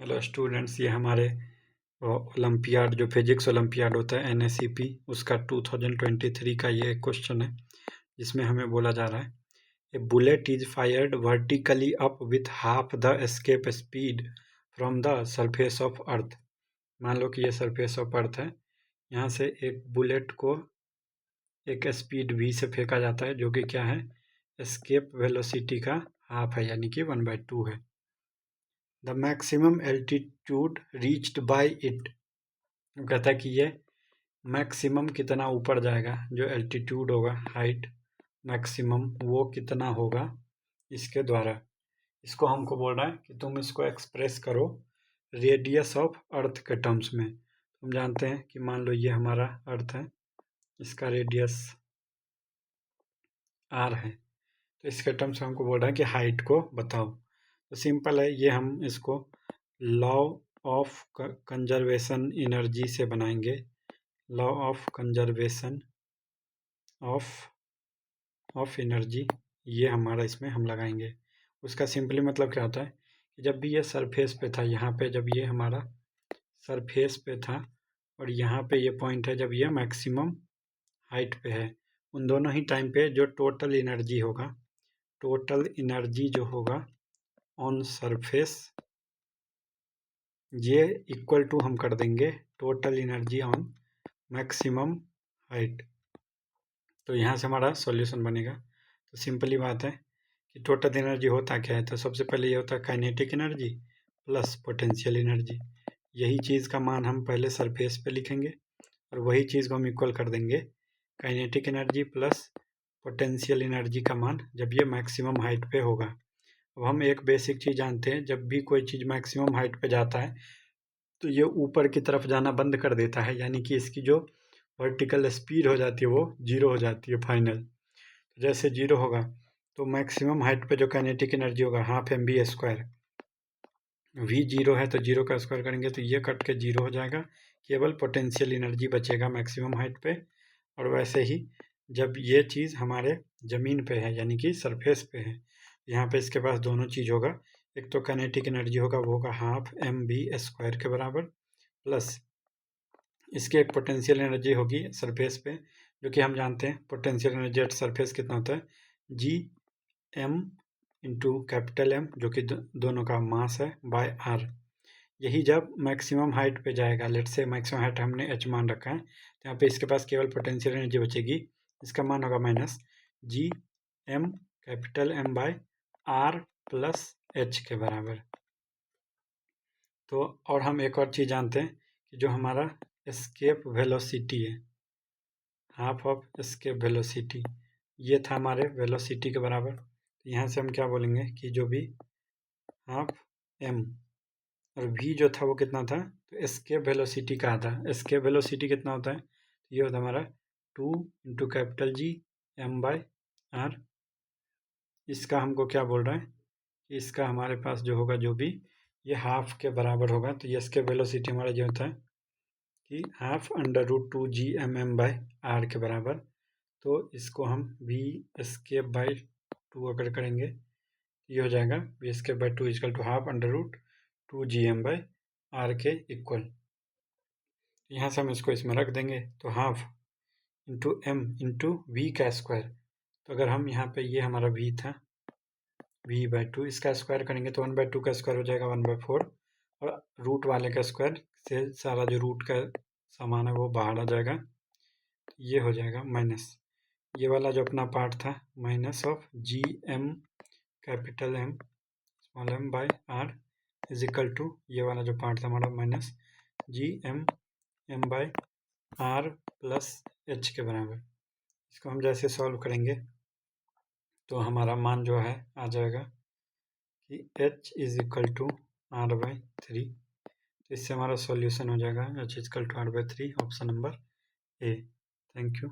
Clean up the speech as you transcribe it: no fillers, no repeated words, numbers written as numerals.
Hello students, ये हमारे olympiad जो फिजिक्स ओलंपियाड होता है NSEP उसका 2023 का ये क्वेश्चन है जिसमें हमें बोला जा रहा है a bullet is fired vertically up with half the escape speed from the surface of earth. मान लो कि ये सरफेस ऑफ अर्थ है। यहाँ से एक बुलेट को एक स्पीड v से फेंका जाता है जो कि क्या है, एस्केप वेलोसिटी का हाफ है, यानी कि 1/2 है। The maximum altitude reached by it, कहता है कि ये मैक्सिमम कितना ऊपर जाएगा, जो एल्टीट्यूड होगा, हाइट मैक्सिमम वो कितना होगा इसके द्वारा। इसको हमको बोल रहा है कि तुम इसको एक्सप्रेस करो रेडियस ऑफ अर्थ के टर्म्स में। हम जानते हैं कि मान लो ये हमारा अर्थ है, इसका रेडियस r है, तो इसके टर्म्स में हमको बोल रहा है कि हाइट को बताओ। तो सिंपल है, ये हम इसको लॉ ऑफ कंजर्वेशन एनर्जी से बनाएंगे। Law of conservation of energy, ये हमारा इसमें हम लगाएंगे। उसका सिंपली मतलब क्या होता है कि जब भी ये सरफेस पे था, यहाँ पे जब ये हमारा सरफेस पे था और यहाँ पे ये पॉइंट है जब ये मैक्सिमम हाइट पे है, उन दोनों ही टाइम पे जो टोटल एनर्जी होगा, टोटल एनर्जी जो होगा ऑन सरफेस, ये इक्वल टू हम कर देंगे total energy on maximum height. तो यहाँ से हमारा सॉल्यूशन बनेगा। तो सिंपली बात है कि टोटल एनर्जी होता क्या है, तो सबसे पहले ये होता है kinetic energy plus potential energy. यही चीज़ का मान हम पहले सरफेस पे लिखेंगे और वही चीज़ को हम इक्वल कर देंगे kinetic energy plus potential energy का मान जब ये मैक्सिमम हाइट पे होगा। अब हम एक बेसिक चीज़ जानते हैं, जब भी कोई चीज़ मैक्सिमम हाइट पे जाता है तो ये ऊपर की तरफ जाना बंद कर देता है, यानी कि इसकी जो वर्टिकल स्पीड हो जाती है वो जीरो हो जाती है फाइनल। तो जैसे जीरो होगा तो मैक्सिमम हाइट पे जो काइनेटिक एनर्जी होगा हाफ mv², v जीरो है तो जीरो का स्क्वायर करेंगे तो ये कट के जीरो हो जाएगा, केवल पोटेंशियल एनर्जी बचेगा मैक्सिमम हाइट पे। और वैसे ही जब ये चीज़ हमारे ज़मीन पे है यानी कि सरफेस पे है, यहाँ पे इसके पास दोनों चीज़ होगा, एक तो काइनेटिक एनर्जी होगा वो होगा हाफ mv² के बराबर, प्लस इसकी एक पोटेंशियल एनर्जी होगी सरफेस पे, जो कि हम जानते हैं पोटेंशियल एनर्जी एट सरफेस कितना होता है, Gm इंटू कैपिटल M, जो कि दोनों का मास है, बाय R। यही जब मैक्सिमम हाइट पे जाएगा, लेट से मैक्सिमम हाइट हमने h मान रखा है, तो यहाँ पे इसके पास केवल पोटेंशियल एनर्जी बचेगी, इसका मान होगा minus Gm capital M by R plus h के बराबर। तो और हम एक और चीज़ जानते हैं कि जो हमारा एस्केप वेलोसिटी है, हाफ ऑफ एस्केप वेलोसिटी, ये था हमारे वेलोसिटी के बराबर। तो यहाँ से हम क्या बोलेंगे कि जो भी हाफ m और v जो था वो कितना था, तो एस्केप वेलोसिटी कहा था, एस्केप वेलोसिटी कितना होता है, तो ये होता है हमारा 2 into capital G m by r। इसका हमको क्या बोल रहा है कि इसका हमारे पास जो होगा, जो भी ये हाफ के बराबर होगा, तो ये एस्केप वेलोसिटी हमारा जो होता है कि हाफ √2 Gmm बाय r के बराबर। तो इसको हम v एस्केप बाय 2 अगर करेंगे ये हो जाएगा v escape by 2 equal to half √2 Gm by r के इक्वल। यहाँ से हम इसको इसमें रख देंगे, तो half into m into v का स्क्वायर। तो अगर हम यहाँ पे, ये हमारा v था, v/2, इसका स्क्वायर करेंगे तो 1/2 का स्क्वायर हो जाएगा 1/4, और रूट वाले का स्क्वायर से सारा जो रूट का सामान है वो बाहर आ जाएगा, ये हो जाएगा माइनस, ये वाला जो अपना पार्ट था minus of Gm capital M small m by r is equal to, ये वाला जो पार्ट था हमारा minus Gm m by r plus h के बराबर। इसको हम जैसे सॉल्व करेंगे तो हमारा मान जो है आ जाएगा कि h is equal to r/3। तो इससे हमारा सॉल्यूशन हो जाएगा h is equal to r/3, option number A. Thank you.